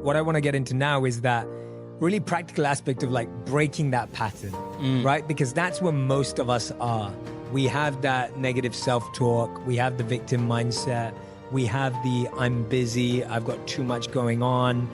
what I want to get into now is that really practical aspect of like breaking that pattern, right? Because that's where most of us are. We have that negative self-talk. We have the victim mindset. We have the I'm busy, I've got too much going on,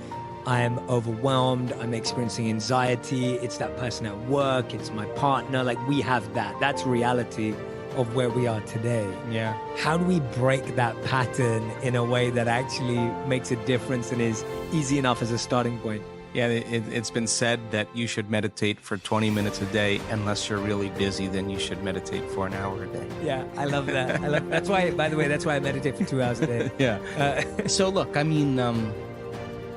I'm overwhelmed, I'm experiencing anxiety, it's that person at work, it's my partner. Like we have that. That's reality of where we are today. Yeah. How do we break that pattern in a way that actually makes a difference and is easy enough as a starting point? Yeah, it's been said that you should meditate for 20 minutes a day. Unless you're really busy, then you should meditate for an hour a day. Yeah, I love that. That's why, by the way, that's why I meditate for 2 hours a day. Yeah. So look, I mean,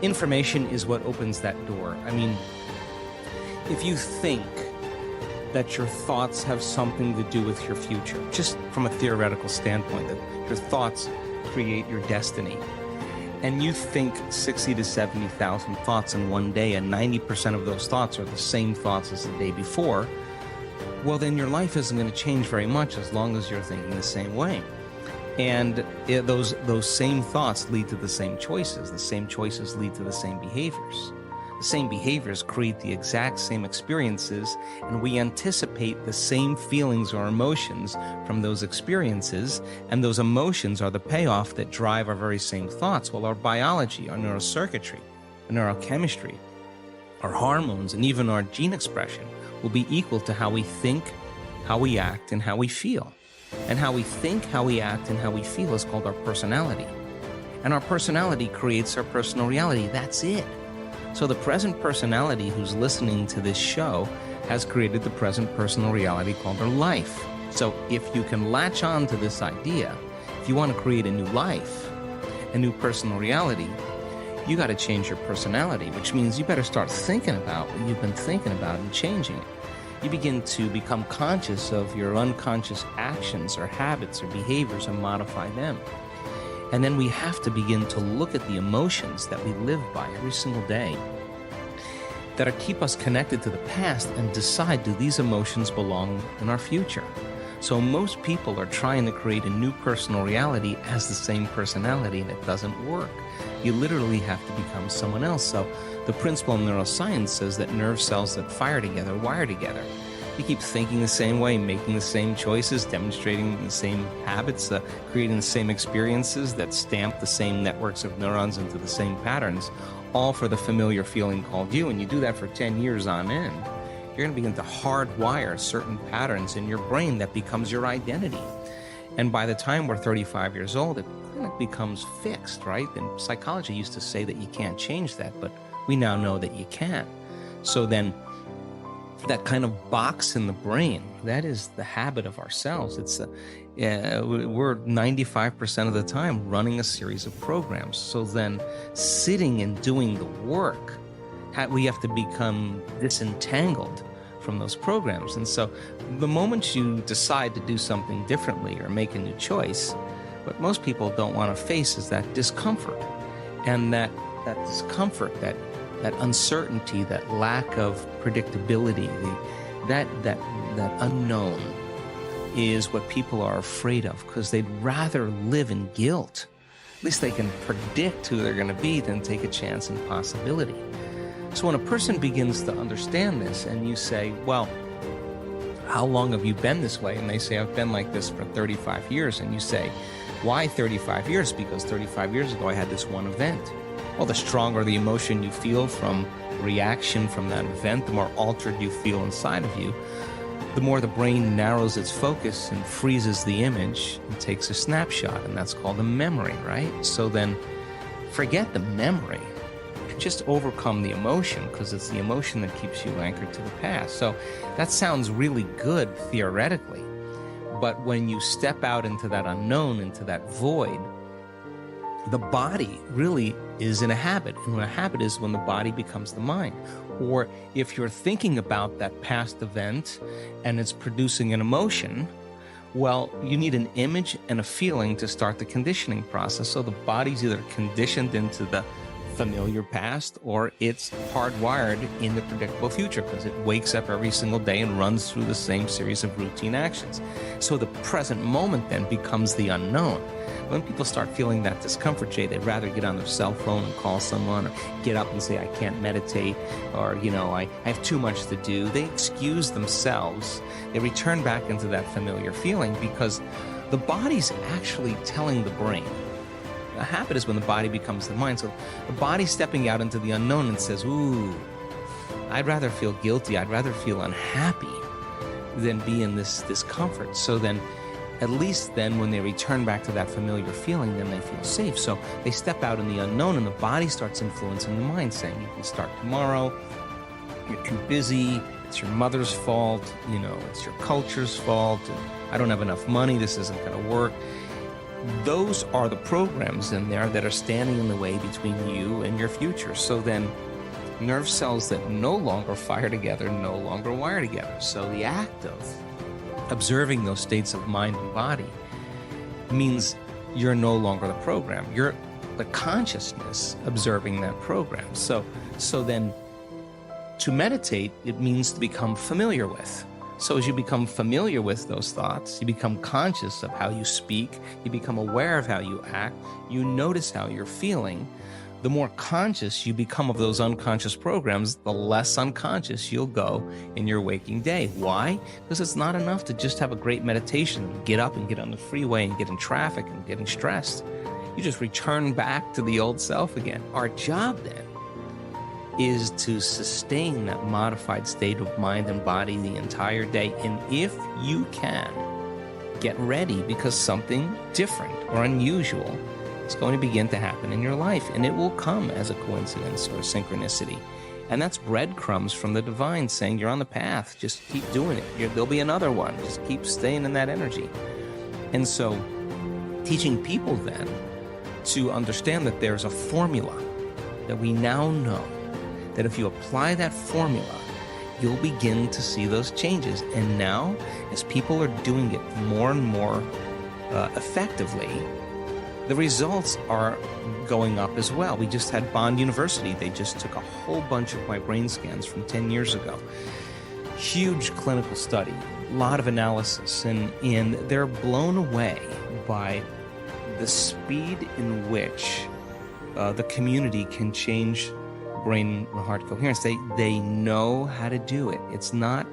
information is what opens that door. I mean, if you think that your thoughts have something to do with your future, just from a theoretical standpoint, that your thoughts create your destiny, and you think 60 to 70,000 thoughts in one day, and 90% of those thoughts are the same thoughts as the day before, well, then your life isn't going to change very much as long as you're thinking the same way. And those same thoughts lead to the same choices. The same choices lead to the same behaviors. The same behaviors create the exact same experiences, and we anticipate the same feelings or emotions from those experiences, and those emotions are the payoff that drive our very same thoughts. Well, our biology, our neurocircuitry, our neurochemistry, our hormones, and even our gene expression will be equal to how we think, how we act, and how we feel. And how we think, how we act, and how we feel is called our personality. And our personality creates our personal reality. That's it. So the present personality who's listening to this show has created the present personal reality called their life. So if you can latch on to this idea, if you want to create a new life, a new personal reality, you got to change your personality, which means you better start thinking about what you've been thinking about and changing it. You begin to become conscious of your unconscious actions or habits or behaviors and modify them. And then we have to begin to look at the emotions that we live by every single day that keep us connected to the past and decide, do these emotions belong in our future? So most people are trying to create a new personal reality as the same personality, and it doesn't work. You literally have to become someone else. So the principle of neuroscience says that nerve cells that fire together wire together. You keep thinking the same way, making the same choices, demonstrating the same habits, creating the same experiences that stamp the same networks of neurons into the same patterns, all for the familiar feeling called you. And you do that for 10 years on end, you're going to begin to hardwire certain patterns in your brain that becomes your identity. And by the time we're 35 years old, it kind of becomes fixed, right? And psychology used to say that you can't change that, but we now know that you can. So then that kind of box in the brain, that is the habit of ourselves. It's we're 95% of the time running a series of programs. So then sitting and doing the work, we have to become disentangled from those programs. And so the moment you decide to do something differently or make a new choice, what most people don't want to face is that discomfort. And that discomfort, that uncertainty, that lack of predictability, that unknown is what people are afraid of, because they'd rather live in guilt. At least they can predict who they're going to be than take a chance in possibility. So when a person begins to understand this and you say, well, how long have you been this way? And they say, I've been like this for 35 years. And you say, why 35 years? Because 35 years ago I had this one event. Well, the stronger the emotion you feel from reaction from that event, the more altered you feel inside of you, the more the brain narrows its focus and freezes the image and takes a snapshot, and that's called a memory, right? So then forget the memory. Just overcome the emotion, because it's the emotion that keeps you anchored to the past. So that sounds really good theoretically, but when you step out into that unknown, into that void, the body really is in a habit. And when a habit is when the body becomes the mind. Or if you're thinking about that past event and it's producing an emotion, well, you need an image and a feeling to start the conditioning process. So the body's either conditioned into the familiar past or it's hardwired in the predictable future, because it wakes up every single day and runs through the same series of routine actions. So the present moment then becomes the unknown. When people start feeling that discomfort, Jay, they'd rather get on their cell phone and call someone, or get up and say, I can't meditate, or, I have too much to do. They excuse themselves. They return back into that familiar feeling because the body's actually telling the brain. A habit is when the body becomes the mind. So the body's stepping out into the unknown and says, ooh, I'd rather feel guilty. I'd rather feel unhappy than be in this discomfort. So then, at least then when they return back to that familiar feeling, then they feel safe. So they step out in the unknown and the body starts influencing the mind, saying, you can start tomorrow, you're too busy, it's your mother's fault, it's your culture's fault, I don't have enough money, this isn't going to work. Those are the programs in there that are standing in the way between you and your future. So then nerve cells that no longer fire together no longer wire together. So the act of observing those states of mind and body means you're no longer the program. You're the consciousness observing that program. So then to meditate, it means to become familiar with. So as you become familiar with those thoughts, you become conscious of how you speak, you become aware of how you act, you notice how you're feeling. The more conscious you become of those unconscious programs, the less unconscious you'll go in your waking day. Why? Because it's not enough to just have a great meditation and get up and get on the freeway and get in traffic and getting stressed. You just return back to the old self again. Our job then is to sustain that modified state of mind and body the entire day. And if you can, get ready, because something different or unusual is going to begin to happen in your life, and it will come as a coincidence or a synchronicity. And that's breadcrumbs from the divine saying you're on the path. Just keep doing it. There'll be another one. Just keep staying in that energy. And so teaching people then to understand that there's a formula that we now know, that if you apply that formula, you'll begin to see those changes. And now, as people are doing it more and more effectively, the results are going up as well. We just had Bond University. They just took a whole bunch of my brain scans from 10 years ago. Huge clinical study, a lot of analysis, and they're blown away by the speed in which the community can change brain and heart coherence. They know how to do it. It's not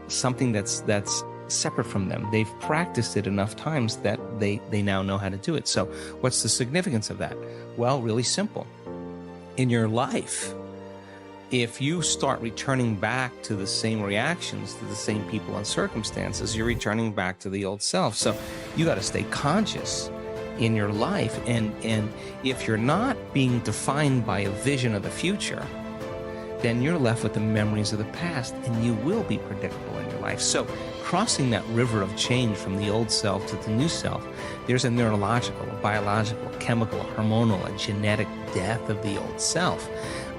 something that's separate from them. They've practiced it enough times that they now know how to do it. So what's the significance of that? Well, really simple. In your life, if you start returning back to the same reactions, to the same people and circumstances, you're returning back to the old self. So you got to stay conscious in your life. And if you're not being defined by a vision of the future, then you're left with the memories of the past, and you will be predictable in your life. So crossing that river of change from the old self to the new self, there's a neurological, a biological, a chemical, a hormonal, a genetic death of the old self.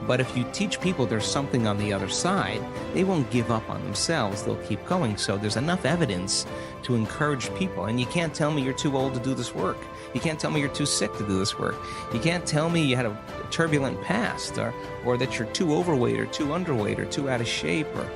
But if you teach people there's something on the other side, they won't give up on themselves. They'll keep going. So there's enough evidence to encourage people. And you can't tell me you're too old to do this work. You can't tell me you're too sick to do this work. You can't tell me you had a turbulent past, or that you're too overweight or too underweight or too out of shape, or